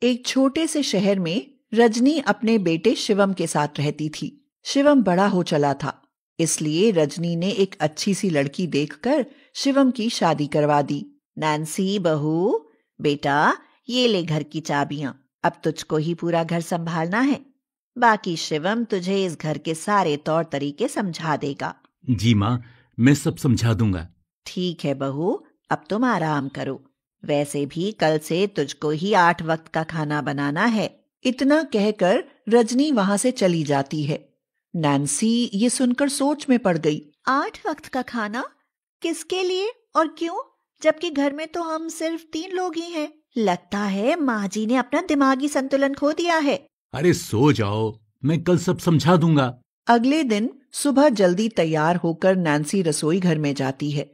एक छोटे से शहर में रजनी अपने बेटे शिवम के साथ रहती थी। शिवम बड़ा हो चला था, इसलिए रजनी ने एक अच्छी सी लड़की देखकर शिवम की शादी करवा दी। नैन्सी बहू, बेटा ये ले घर की चाबियां, अब तुझको ही पूरा घर संभालना है। बाकी शिवम तुझे इस घर के सारे तौर तरीके समझा देगा। जी माँ, मैं सब समझा दूंगा। ठीक है बहू, अब तुम आराम करो। वैसे भी कल से तुझको ही 8 वक्त का खाना बनाना है। इतना कहकर रजनी वहां से चली जाती है। नैन्सी ये सुनकर सोच में पड़ गई। 8 वक्त का खाना? किसके लिए और क्यों? जबकि घर में तो हम सिर्फ 3 लोग ही हैं। लगता है माँ जी ने अपना दिमागी संतुलन खो दिया है। अरे सो जाओ, मैं कल सब समझा दूंगा। अगले दिन सुबह जल्दी तैयार होकर नैन्सी रसोई घर में जाती है।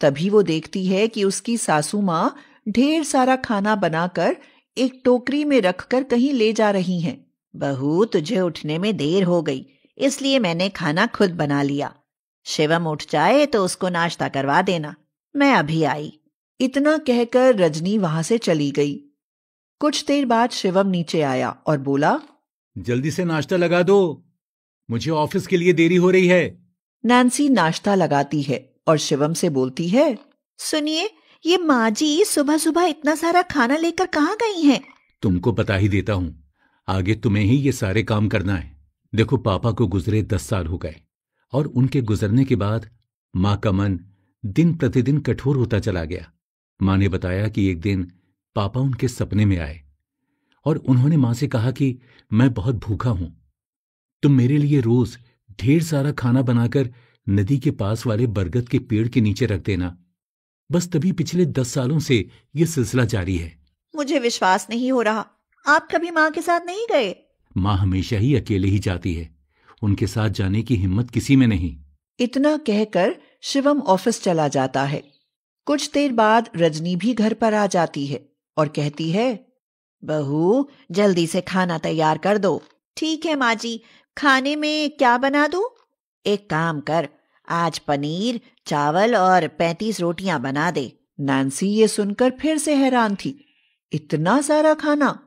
तभी वो देखती है कि उसकी सासू माँ ढेर सारा खाना बनाकर एक टोकरी में रखकर कहीं ले जा रही हैं। बहू, तुझे उठने में देर हो गई, इसलिए मैंने खाना खुद बना लिया। शिवम उठ जाए तो उसको नाश्ता करवा देना, मैं अभी आई। इतना कहकर रजनी वहां से चली गई। कुछ देर बाद शिवम नीचे आया और बोला, जल्दी से नाश्ता लगा दो, मुझे ऑफिस के लिए देरी हो रही है। नैन्सी नाश्ता लगाती है और शिवम से बोलती है, सुनिए, ये माँ जी सुबह सुबह इतना सारा खाना लेकर कहाँ गई हैं? तुमको बता ही देता हूँ, आगे तुम्हें ही ये सारे काम करना है। देखो, पापा को गुजरे 10 साल हो गए और उनके गुजरने के बाद माँ का मन दिन प्रतिदिन कठोर होता चला गया। माँ ने बताया कि एक दिन पापा उनके सपने में आए और उन्होंने माँ से कहा कि मैं बहुत भूखा हूं, तुम मेरे लिए रोज ढेर सारा खाना बनाकर नदी के पास वाले बरगद के पेड़ के नीचे रख देना। बस तभी पिछले 10 सालों से ये सिलसिला जारी है। मुझे विश्वास नहीं हो रहा, आप कभी माँ के साथ नहीं गए? माँ हमेशा ही अकेले ही जाती है, उनके साथ जाने की हिम्मत किसी में नहीं। इतना कहकर शिवम ऑफिस चला जाता है। कुछ देर बाद रजनी भी घर पर आ जाती है और कहती है, बहू जल्दी से खाना तैयार कर दो। ठीक है माँ जी, खाने में क्या बना दूं? एक काम कर, आज पनीर, चावल और 35 रोटियां बना दे। नैन्सी ये सुनकर फिर से हैरान थी, इतना सारा खाना?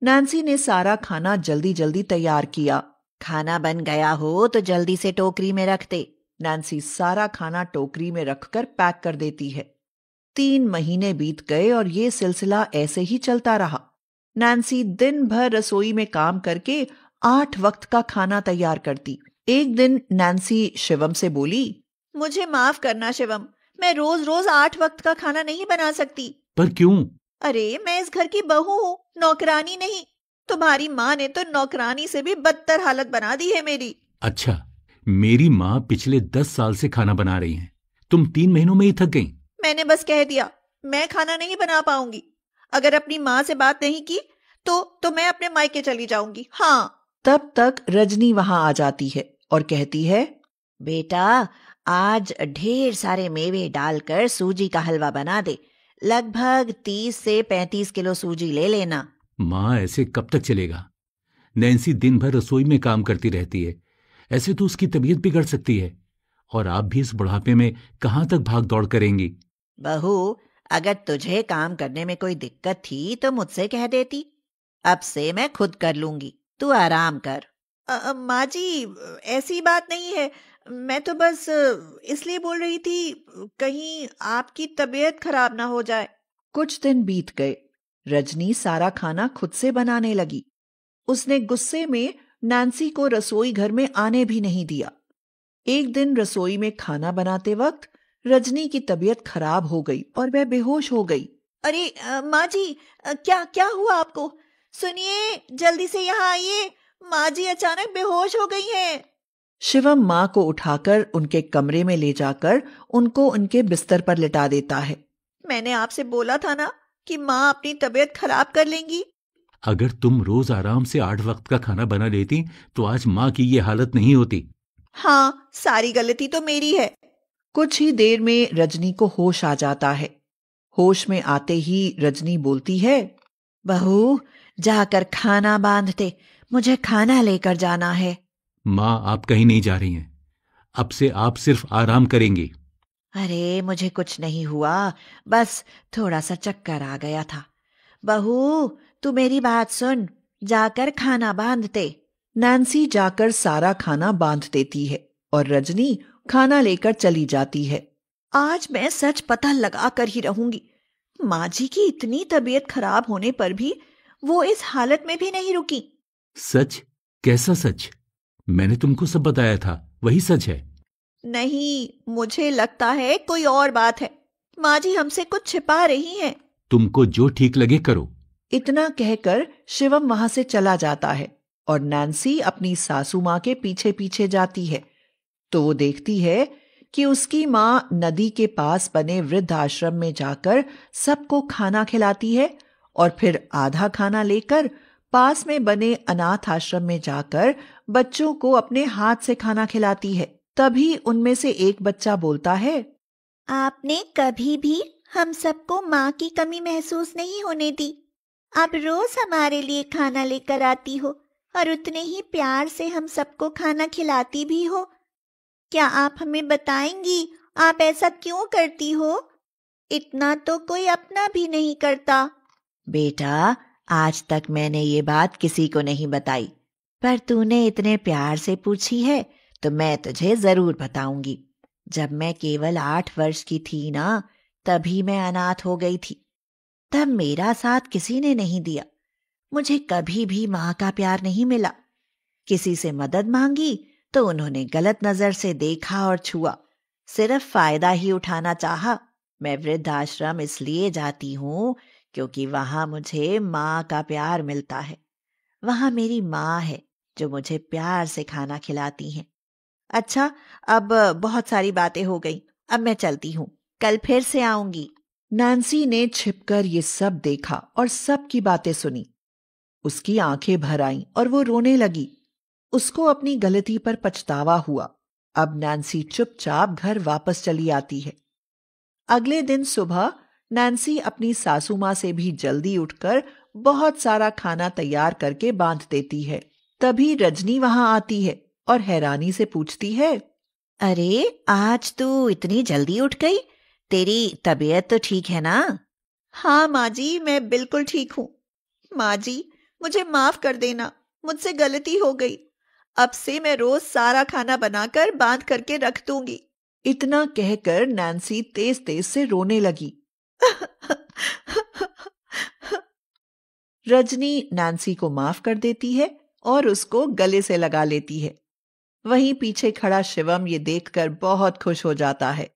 नैन्सी ने सारा खाना जल्दी जल्दी तैयार किया। खाना बन गया हो तो जल्दी से टोकरी में रख दे। नैन्सी सारा खाना टोकरी में रखकर पैक कर देती है। 3 महीने बीत गए और ये सिलसिला ऐसे ही चलता रहा। नैन्सी दिन भर रसोई में काम करके 8 वक्त का खाना तैयार करती। एक दिन नैन्सी शिवम से बोली, मुझे माफ करना शिवम, मैं रोज रोज 8 वक्त का खाना नहीं बना सकती। पर क्यों? अरे मैं इस घर की बहू हूँ, नौकरानी नहीं। तुम्हारी माँ ने तो नौकरानी से भी बदतर हालत बना दी है मेरी। अच्छा, मेरी माँ पिछले 10 साल से खाना बना रही हैं, तुम 3 महीनों में ही थक गई। मैंने बस कह दिया, मैं खाना नहीं बना पाऊंगी। अगर अपनी माँ से बात नहीं की तो मैं अपने मायके चली जाऊंगी। हाँ। तब तक रजनी वहां आ जाती है और कहती है, बेटा आज ढेर सारे मेवे डालकर सूजी का हलवा बना दे। लगभग 30 से 35 किलो सूजी ले लेना। माँ, ऐसे कब तक चलेगा? नैन्सी दिन भर रसोई में काम करती रहती है, ऐसे तो उसकी तबीयत बिगड़ सकती है और आप भी इस बुढ़ापे में कहाँ तक भाग दौड़ करेंगी। बहू, अगर तुझे काम करने में कोई दिक्कत थी तो मुझसे कह देती, अब से मैं खुद कर लूंगी, तू आराम कर। माँ जी, ऐसी बात नहीं है, मैं तो बस इसलिए बोल रही थी, कहीं आपकी तबीयत खराब ना हो जाए। कुछ दिन बीत गए। रजनी सारा खाना खुद से बनाने लगी। उसने गुस्से में नैन्सी को रसोई घर में आने भी नहीं दिया। एक दिन रसोई में खाना बनाते वक्त रजनी की तबीयत खराब हो गई और वह बेहोश हो गई। अरे माँ जी, क्या क्या हुआ आपको? सुनिए, जल्दी से यहाँ आइए, माँ जी अचानक बेहोश हो गई हैं। शिवम माँ को उठाकर उनके कमरे में ले जाकर उनको उनके बिस्तर पर लिटा देता है। मैंने आपसे बोला था ना कि माँ अपनी तबीयत खराब कर लेंगी। अगर तुम रोज आराम से 8 वक्त का खाना बना लेती तो आज माँ की ये हालत नहीं होती। हाँ, सारी गलती तो मेरी है। कुछ ही देर में रजनी को होश आ जाता है। होश में आते ही रजनी बोलती है, बहू जाकर खाना बांध दे, मुझे खाना लेकर जाना है। माँ, आप कहीं नहीं जा रही हैं, अब से आप सिर्फ आराम करेंगी। अरे मुझे कुछ नहीं हुआ, बस थोड़ा सा चक्कर आ गया था। बहू, तू मेरी बात सुन, जाकर खाना बांध दे। नैन्सी जाकर सारा खाना बांध देती है और रजनी खाना लेकर चली जाती है। आज मैं सच पता लगा कर ही रहूंगी। माँ जी की इतनी तबीयत खराब होने पर भी वो इस हालत में भी नहीं रुकी। सच? कैसा सच? मैंने तुमको सब बताया था, वही सच है। नहीं, मुझे लगता है कोई और बात है। माँ जी हमसे कुछ छिपा रही हैं। तुमको जो ठीक लगे करो। इतना कहकर शिवम वहां से चला जाता है और नैन्सी अपनी सासू माँ के पीछे पीछे जाती है। तो वो देखती है कि उसकी माँ नदी के पास बने वृद्ध आश्रम में जाकर सबको खाना खिलाती है और फिर आधा खाना लेकर पास में बने अनाथ आश्रम में जाकर बच्चों को अपने हाथ से खाना खिलाती है। तभी उनमें से एक बच्चा बोलता है, आपने कभी भी हम सबको माँ की कमी महसूस नहीं होने दी। आप रोज हमारे लिए खाना लेकर आती हो और उतने ही प्यार से हम सबको खाना खिलाती भी हो। क्या आप हमें बताएंगी आप ऐसा क्यों करती हो? इतना तो कोई अपना भी नहीं करता। बेटा, आज तक मैंने ये बात किसी को नहीं बताई, पर तूने इतने प्यार से पूछी है तो मैं तुझे जरूर बताऊंगी। जब मैं केवल 8 वर्ष की थी ना, तभी मैं अनाथ हो गई थी। तब मेरा साथ किसी ने नहीं दिया। मुझे कभी भी माँ का प्यार नहीं मिला। किसी से मदद मांगी तो उन्होंने गलत नजर से देखा और छुआ। सिर्फ फायदा ही उठाना चाहा। मैं वृद्ध आश्रम इसलिए जाती हूँ क्योंकि वहां मुझे माँ का प्यार मिलता है। वहां मेरी माँ है जो मुझे प्यार से खाना खिलाती हैं। अच्छा, अब बहुत सारी बातें हो गई। अब मैं चलती हूँ, कल फिर से आऊंगी। नैन्सी ने छिपकर ये सब देखा और सब की बातें सुनी। उसकी आंखें भर आईं और वो रोने लगी। उसको अपनी गलती पर पछतावा हुआ। अब नैन्सी चुपचाप घर वापस चली आती है। अगले दिन सुबह नैन्सी अपनी सासू माँ से भी जल्दी उठकर बहुत सारा खाना तैयार करके बांध देती है। तभी रजनी वहां आती है और हैरानी से पूछती है, अरे आज तू इतनी जल्दी उठ गई? तेरी तबीयत तो ठीक है ना? हाँ माँ जी, मैं बिल्कुल ठीक हूँ। माँ जी, मुझे माफ कर देना, मुझसे गलती हो गई। अब से मैं रोज सारा खाना बनाकर बांध करके रख दूंगी। इतना कहकर नैन्सी तेज तेज से रोने लगी। रजनी नैन्सी को माफ कर देती है और उसको गले से लगा लेती है। वहीं पीछे खड़ा शिवम ये देखकर बहुत खुश हो जाता है।